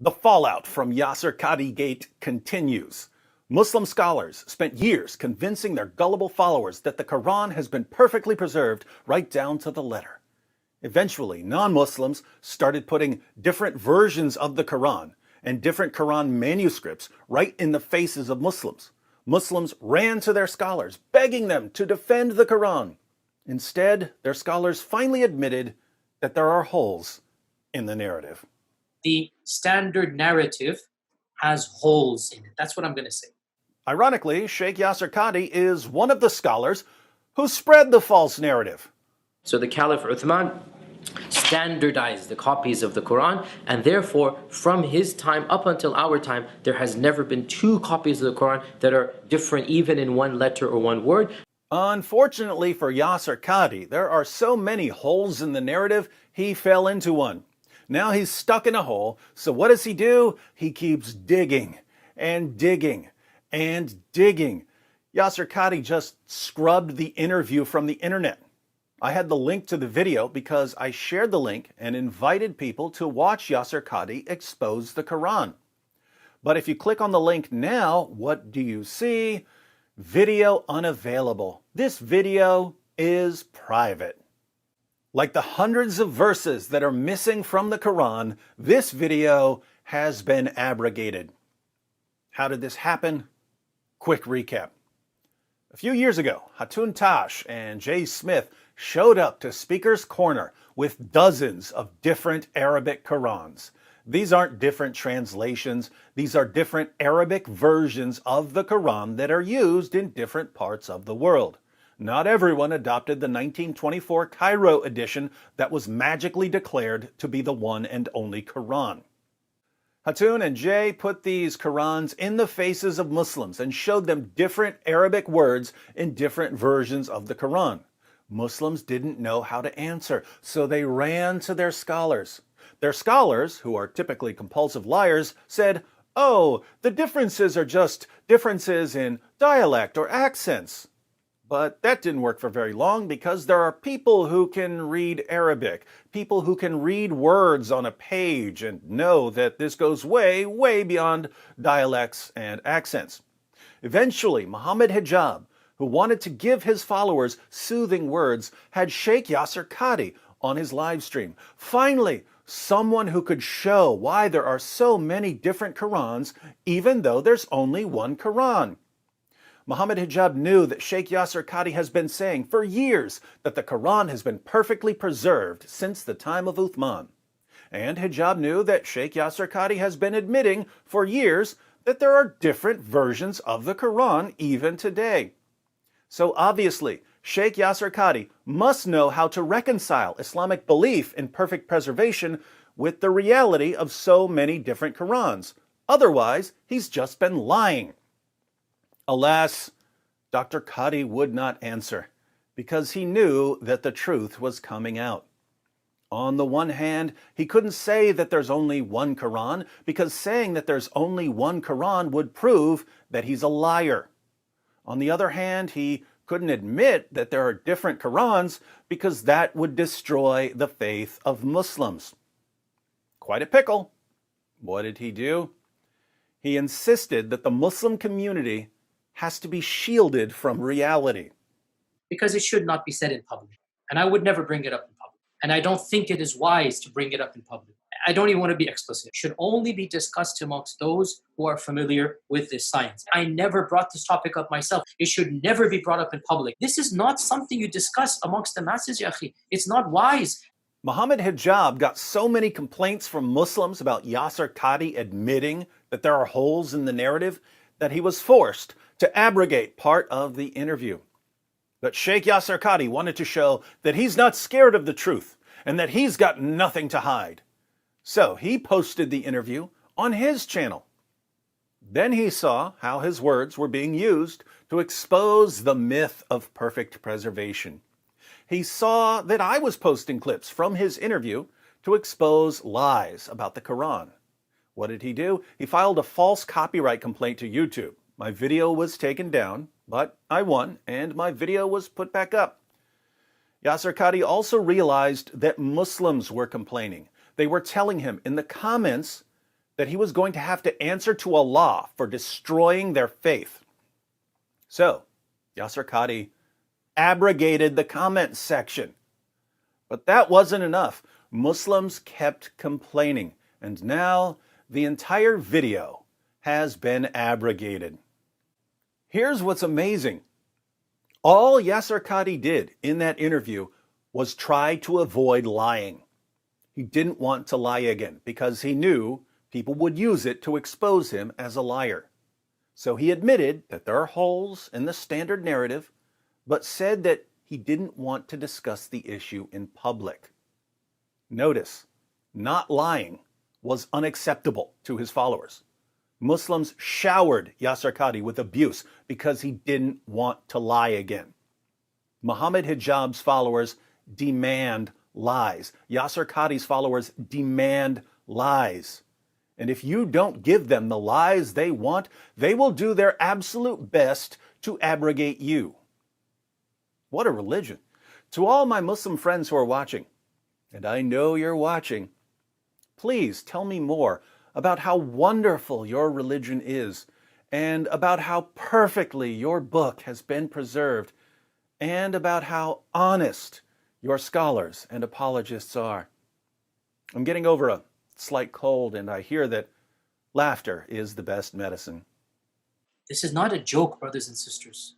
The fallout from Yasir Qadhi Gate continues. Muslim scholars spent years convincing their gullible followers that the Quran has been perfectly preserved right down to the letter. Eventually, non-Muslims started putting different versions of the Quran and different Quran manuscripts right in the faces of Muslims. Muslims ran to their scholars, begging them to defend the Quran. Instead, their scholars finally admitted that there are holes in the narrative. The standard narrative has holes in it. That's what I'm going to say. Ironically, Sheikh Yasir Qadhi is one of the scholars who spread the false narrative. So the Caliph Uthman standardized the copies of the Quran, and therefore from his time up until our time there has never been two copies of the Quran that are different even in one letter or one word. Unfortunately for Yasir Qadhi, there are so many holes in the narrative, he fell into one. Now he's stuck in a hole, so what does he do? He keeps digging and digging and digging. Yasir Qadhi just scrubbed the interview from the internet. I had the link to the video because I shared the link and invited people to watch Yasir Qadhi expose the Quran. But if you click on the link now, what do you see? Video unavailable. This video is private. Like the hundreds of verses that are missing from the Quran, this video has been abrogated. How did this happen? Quick recap. A few years ago, Hatun Tash and Jay Smith showed up to Speaker's Corner with dozens of different Arabic Qurans. These aren't different translations. These are different Arabic versions of the Quran that are used in different parts of the world. Not everyone adopted the 1924 Cairo edition that was magically declared to be the one and only Quran. Hatun and Jay put these Qurans in the faces of Muslims and showed them different Arabic words in different versions of the Quran. Muslims didn't know how to answer, so they ran to their scholars. Their scholars, who are typically compulsive liars, said, "Oh, the differences are just differences in dialect or accents." But that didn't work for very long because there are people who can read Arabic, people who can read words on a page and know that this goes way, way beyond dialects and accents. Eventually, Muhammad Hijab, who wanted to give his followers soothing words, had Sheikh Yasir Qadhi on his live stream. Finally, someone who could show why there are so many different Qurans, even though there's only one Quran. Muhammad Hijab knew that Sheikh Yasir Qadhi has been saying for years that the Quran has been perfectly preserved since the time of Uthman. And Hijab knew that Sheikh Yasir Qadhi has been admitting for years that there are different versions of the Quran even today. So obviously, Sheikh Yasir Qadhi must know how to reconcile Islamic belief in perfect preservation with the reality of so many different Qurans. Otherwise, he's just been lying. Alas, Dr. Qadhi would not answer because he knew that the truth was coming out. On the one hand, he couldn't say that there's only one Quran because saying that there's only one Quran would prove that he's a liar. On the other hand, he couldn't admit that there are different Qurans because that would destroy the faith of Muslims. Quite a pickle. What did he do? He insisted that the Muslim community has to be shielded from reality. Because it should not be said in public. And I would never bring it up in public. And I don't think it is wise to bring it up in public. I don't even want to be explicit. It should only be discussed amongst those who are familiar with this science. I never brought this topic up myself. It should never be brought up in public. This is not something you discuss amongst the masses, ya akhi. It's not wise. Muhammad Hijab got so many complaints from Muslims about Yasir Qadhi admitting that there are holes in the narrative that he was forced to abrogate part of the interview. But Sheikh Yasir Qadhi wanted to show that he's not scared of the truth and that he's got nothing to hide. So he posted the interview on his channel. Then he saw how his words were being used to expose the myth of perfect preservation. He saw that I was posting clips from his interview to expose lies about the Quran. What did he do? He filed a false copyright complaint to YouTube. My video was taken down, but I won, and my video was put back up. Yasir Qadhi also realized that Muslims were complaining. They were telling him in the comments that he was going to have to answer to Allah for destroying their faith. So, Yasir Qadhi abrogated the comment section. But that wasn't enough. Muslims kept complaining, and now the entire video has been abrogated. Here's what's amazing. All Yasir Qadhi did in that interview was try to avoid lying. He didn't want to lie again because he knew people would use it to expose him as a liar. So he admitted that there are holes in the standard narrative, but said that he didn't want to discuss the issue in public. Notice, not lying was unacceptable to his followers. Muslims showered Yasir Qadhi with abuse because he didn't want to lie again. Muhammad Hijab's followers demand lies. Yasir Qadhi's followers demand lies. And if you don't give them the lies they want, they will do their absolute best to abrogate you. What a religion. To all my Muslim friends who are watching, and I know you're watching, please tell me more about how wonderful your religion is, and about how perfectly your book has been preserved, and about how honest your scholars and apologists are. I'm getting over a slight cold, and I hear that laughter is the best medicine. This is not a joke, brothers and sisters.